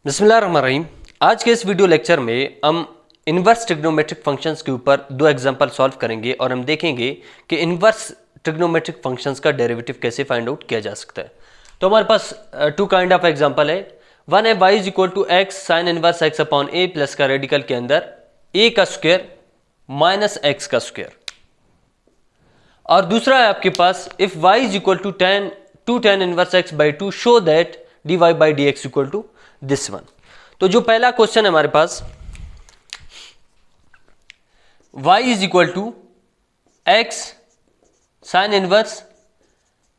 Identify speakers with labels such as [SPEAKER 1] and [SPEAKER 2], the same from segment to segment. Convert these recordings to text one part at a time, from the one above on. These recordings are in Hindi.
[SPEAKER 1] बिस्मिल्लाहिर्रहमानिर्रहीम। आज के इस वीडियो लेक्चर में हम इन्वर्स ट्रिग्नोमेट्रिक फंक्शंस के ऊपर दो एग्जांपल सॉल्व करेंगे और हम देखेंगे कि इन्वर्स ट्रिग्नोमेट्रिक फंक्शंस का डेरिवेटिव कैसे फाइंड आउट किया जा सकता है। तो हमारे पास टू काइंड ऑफ एग्जांपल है। वन है y is equal to x sine inverse x upon a plus का रेडिकल के अंदर ए का स्क्वायर माइनस एक्स का स्क्वायर, और दूसरा है आपके पास if y is equal to tan inverse x by two show that dy by d x equal to this one. तो जो पहला क्वेश्चन है हमारे पास y is equal to x sine inverse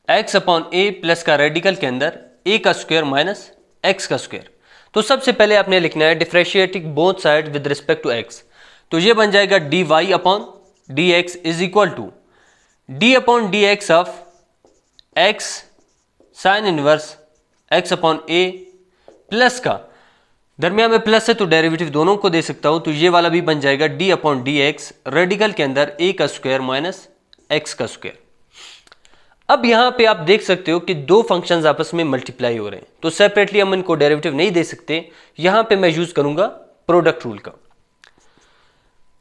[SPEAKER 1] x upon a plus का रेडिकल के अंदर ए का स्क्वायर माइनस एक्स का स्क्वायर। तो सबसे पहले आपने लिखना है differentiating both side with respect to x. तो ये बन जाएगा d y upon d x is equal to d upon d x of x sine inverse x upon a plus का दरमियान में प्लस है तो डेरिवेटिव दोनों को दे सकता हूं, तो ये वाला भी बन जाएगा D upon d x radical के अंदर ए का स्क्वायर माइनस एक्स का स्क्वायर। अब यहां पे आप देख सकते हो कि दो फंक्शंस आपस में मल्टीप्लाई हो रहे हैं, तो सेपरेटली हम इनको डेरिवेटिव नहीं दे सकते। यहां पे मैं यूज करूंगा प्रोडक्ट रूल का।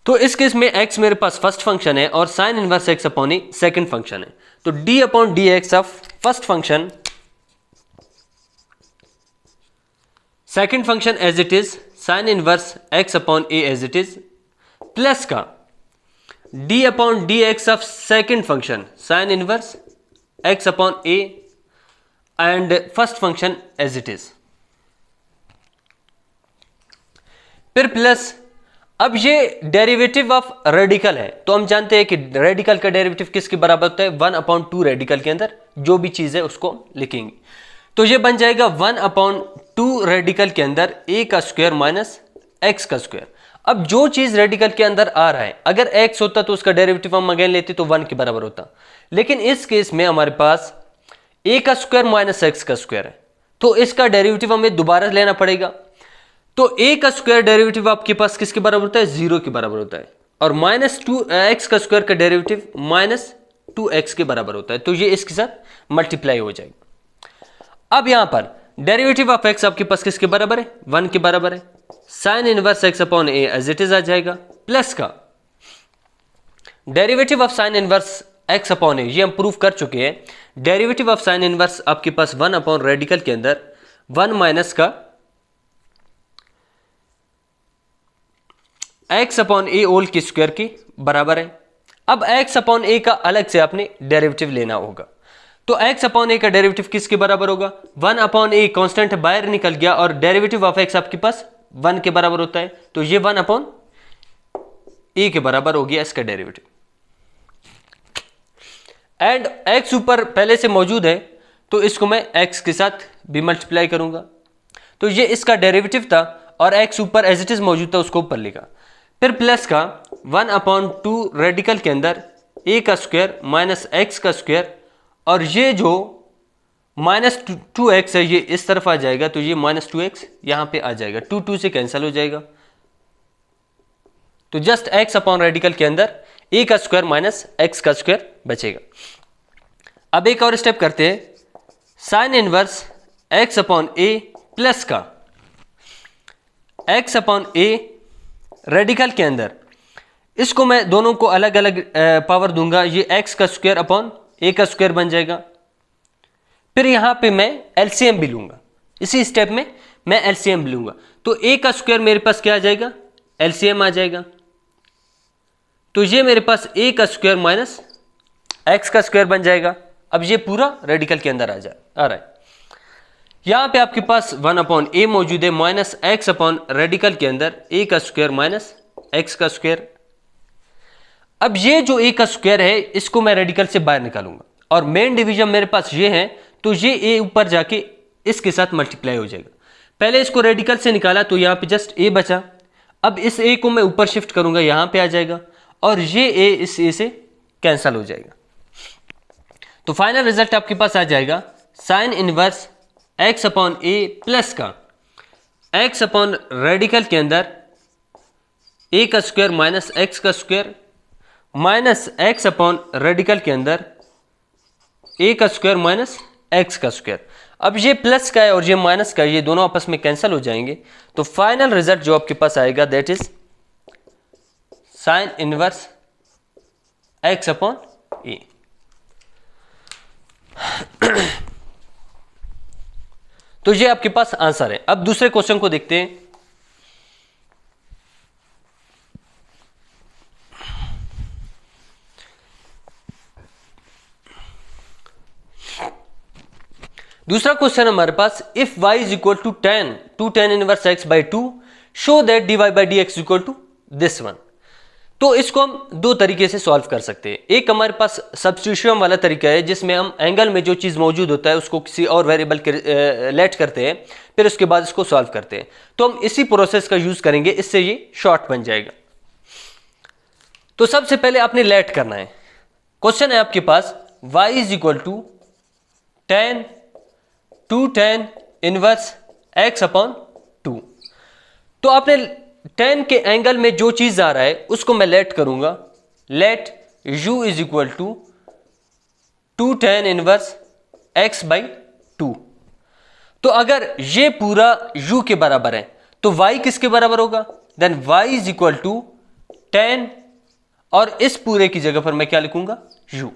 [SPEAKER 1] तो इस केस में x मेरे पास फर्स्ट फंक्शन है और sine inverse x upon a second function है। तो d upon d x of first function second function as it is sine inverse x upon a as it is plus का d upon d x of second function sine inverse x upon a and first function as it is, फिर प्लस। अब ये डेरिवेटिव ऑफ रेडिकल है, तो हम जानते हैं कि रेडिकल का डेरिवेटिव किसके बराबर होता है, 1/2 रेडिकल के अंदर जो भी चीज है उसको लिखेंगे। तो ये बन जाएगा 1/2 रेडिकल के अंदर ए का स्क्वायर माइनस एक्स का स्क्वायर। अब जो चीज रेडिकल के अंदर आ रहा है, अगर एक्स होता तो उसका डेरिवेटिव हम अगेन लेते तो 1 के बराबर होता, लेकिन इस केस में हमारे पास ए का स्क्वायर माइनस एक्स का स्क्वायर है, तो इसका डेरिवेटिव हमें दोबारा लेना पड़ेगा। तो ए का स्क्वायर डेरिवेटिव आपके पास किसके बराबर होता है, 0 के बराबर होता है, और माइनस 2 एक्स का स्क्वायर का डेरिवेटिव माइनस 2x के बराबर होता है, तो ये इसके साथ मल्टीप्लाई हो जाएगा। अब यहां पर डेरिवेटिव ऑफ एक्स आपके पास किसके बराबर है, 1 के बराबर है। Sine inverse x upon a as it is आ जाएगा, प्लस का derivative of sine inverse x upon a, ये हम प्रूव कर चुके हैं। डेरिवेटिव ऑफ साइन इनवर्स आपके पास 1 अपॉन रेडिकल के अंदर 1 माइनस का एक्स अपॉन ए होल के स्क्वायर के बराबर है। अब एक्स अपॉन ए का अलग से आपने डेरिवेटिव लेना होगा, तो एक्स अपॉन ए का डेरिवेटिव किसके बराबर होगा, 1 अपॉन ए कांस्टेंट बाहर निकल गया और डेरिवेटिव ऑफ एक्स आपके पास 1 के बराबर होता है, तो ये 1 अपॉन ए के बराबर हो गया इसका डेरिवेटिव। एंड एक्स ऊपर पहले से मौजूद है तो इसको मैं एक्स के साथ भी मल्टीप्लाई करूंगा, तो ये इसका डेरिवेटिव था और एक्स ऊपर एज इट इज मौजूद था उसको ऊपर लिखा, फिर प्लस का 1/2 रेडिकल के अंदर ए का स्क्वायर माइनस एक्स का स्क्वायर, और ये जो माइनस 2x है ये इस तरफ आ जाएगा, तो ये माइनस 2x यहां पे आ जाएगा, 2 से कैंसिल हो जाएगा, तो जस्ट x अपॉन रेडिकल के अंदर a का स्क्वायर माइनस x का स्क्वायर बचेगा। अब एक और स्टेप करते हैं, sign inverse x upon a plus का x अपॉन a रेडिकल के अंदर, इसको मैं दोनों को अलग अलग पावर दूंगा, ये x का स्क्वायर अपॉन a का स्क्वायर बन जाएगा। फिर यहां पे मैं एलसीएम भी लूंगा, इसी स्टेप में मैं एलसीएम भी लूंगा, तो a का स्क्वायर मेरे पास क्या आ जाएगा, एलसीएम आ जाएगा, तो ये मेरे पास a का स्क्वायर माइनस x का स्क्वायर बन जाएगा। अब ये पूरा रेडिकल के अंदर आ रहा है। यहां पे आपके पास 1 अपॉन ए मौजूद है माइनस एक्स अपॉन रेडिकल के अंदर ए का स्क्वायर माइनस एक्स का स्क्वायर। अब ये जो ए का स्क्वायर है इसको मैं रेडिकल से बाहर निकालूंगा और मेन डिवीजन मेरे पास ये है, तो ये ए ऊपर जाके इसके साथ मल्टीप्लाई हो जाएगा। पहले इसको रेडिकल से निकाला तो यहाँ पे जस्ट ए बचा, अब इस ए को मैं ऊपर शिफ्ट करूंगा, यहाँ पे आ जाएगा और ये ए इस ए से कैंसल हो जाएगा। तो फाइनल रिजल्ट आपके पास आ जाएगा sign inverse x upon a plus का एक्स अपॉन रेडिकल के अंदर ए का स्क्वायर माइनस एक्स का square minus x upon radical के अंदर ए का स्क्वायर माइनस एक्स का स्क्वायर। अब ये प्लस का है और ये माइनस का है, ये दोनों आपस में कैंसिल हो जाएंगे, तो फाइनल रिजल्ट जो आपके पास आएगा that is sine inverse x upon a. तो ये आपके पास आंसर है। अब दूसरे क्वेश्चन को देखते हैं। दूसरा क्वेश्चन हमारे पास, if y is equal to tan inverse x by 2 show that dy by d x equal to this one. तो इसको हम दो तरीके से सॉल्व कर सकते हैं। एक हमारे पास सब्स्टिट्यूशन वाला तरीका है जिसमें हम एंगल में जो चीज़ मौजूद होता है उसको किसी और वेरिएबल के लेट करते हैं, फिर उसके बाद इसको सॉल्व करते हैं। तो हम इसी प्रोसेस का यूज करेंगे, इससे ये शॉर्ट बन जाएगा। तो सबसे पहले आपने लेट करना है। क्वेश्चन है आपके पास y is equal to tan inverse x upon 2। तो आपने 10 के एंगल में जो चीज आ रहा है उसको मैं लेट करूंगा। Let u is equal to tan inverse x by 2। तो अगर ये पूरा u के बराबर है तो y किसके बराबर होगा? Then y is equal to 10 और इस पूरे की जगह पर मैं क्या लिखूंगा? u।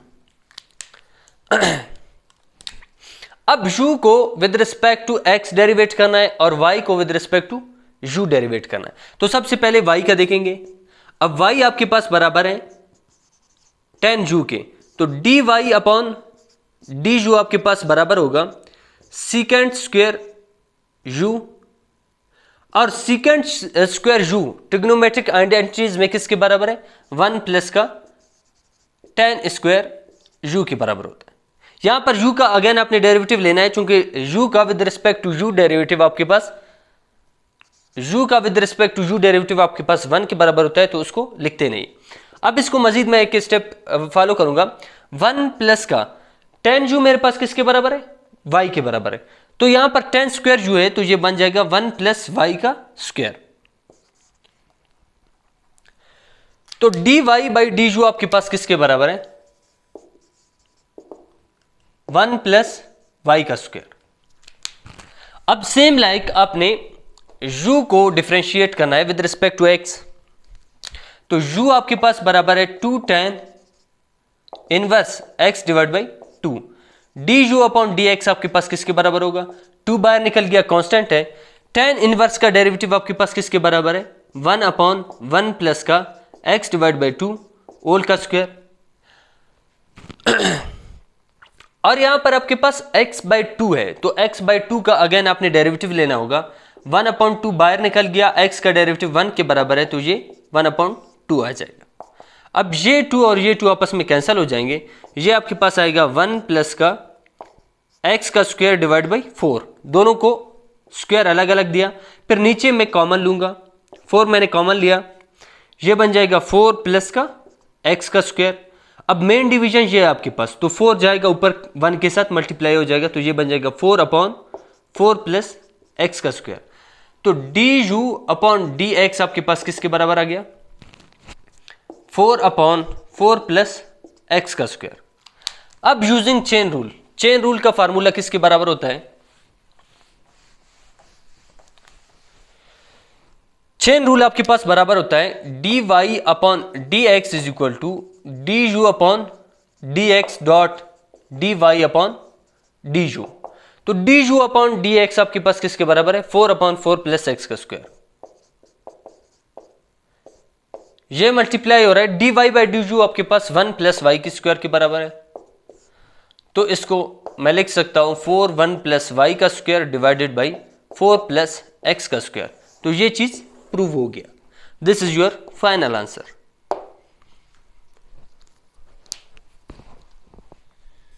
[SPEAKER 1] अब u को with respect to x derivate करना है और y को with respect to u derivate करना है। तो सबसे पहले y का देखेंगे। अब y आपके पास बराबर है 10 u के, तो dy अपॉन du आपके पास बराबर होगा सीकेंट स्क्वायर u, और secant square u trigonometric identities में किसके बराबर है? 1 प्लस का tan स्क्वायर u के बराबर होता है। यहां पर u का अगेन आपने डेरिवेटिव लेना है, क्योंकि u का with respect to u derivative आपके पास आपके पास 1 के बराबर होता है, तो उसको लिखते नहीं। अब इसको मजीद मैं एक स्टेप फॉलो करूंगा। 1 प्लस का tan u मेरे पास किसके बराबर है? y के बराबर है। तो यहां पर tan स्क्वायर u है, तो ये बन जाएगा 1 प्लस y का स्क्वायर। तो dy बाई du आपके पास किसके बराबर है? 1 प्लस y का स्क्वायर। अब सेम लाइक आपने u को डिफरेंशिएट करना है विद रिस्पेक्ट टू x। तो u आपके पास बराबर है 2 tan inverse x divide by 2। du upon dx आपके पास किसके बराबर होगा? 2 बाहर निकल गया, कांस्टेंट है। tan इनवर्स का डेरिवेटिव आपके पास किसके बराबर है? 1 अपॉन 1 प्लस का x डिवाइड बाई 2 होल का स्क्वायर। और यहां पर आपके पास x बाई 2 है, तो x बाई 2 का अगेन आपने डेरिवेटिव लेना होगा। 1 अपॉन 2 बाहर निकल गया, x का डेरिवेटिव 1 के बराबर है, तो ये 1 अपॉन 2 आ जाएगा। अब ये 2 और ये 2 आपस में कैंसिल हो जाएंगे। ये आपके पास आएगा 1 प्लस का x का स्क्वायर डिवाइड बाई 4। दोनों को स्क्वायर अलग अलग दिया, फिर नीचे मैं कॉमन लूंगा। 4 मैंने कॉमन लिया, ये बन जाएगा 4 प्लस का x का स्क्वायर। अब मेन डिवीजन ये है आपके पास, तो 4 जाएगा ऊपर 1 के साथ मल्टीप्लाई हो जाएगा, तो ये बन जाएगा 4 अपॉन 4 प्लस x का स्क्वायर। तो du अपॉन dx आपके पास किसके बराबर आ गया? 4 अपॉन 4 प्लस x का स्क्वायर। अब यूजिंग चेन रूल का फार्मूला किसके बराबर होता है? चेन रूल आपके पास बराबर होता है dy upon dx is equal to du upon dx dot dy upon du। तो du अपॉन dx आपके पास किसके बराबर है? 4 अपॉन 4 प्लस x का स्क्वायर। ये मल्टीप्लाई हो रहा है, dy बाई du आपके पास 1 प्लस y की स्क्वायर के बराबर है। तो इसको मैं लिख सकता हूं 4 1 प्लस y का square divided by 4 plus x का स्क्वायर। तो ये चीज प्रूव हो गया। This is your final answer.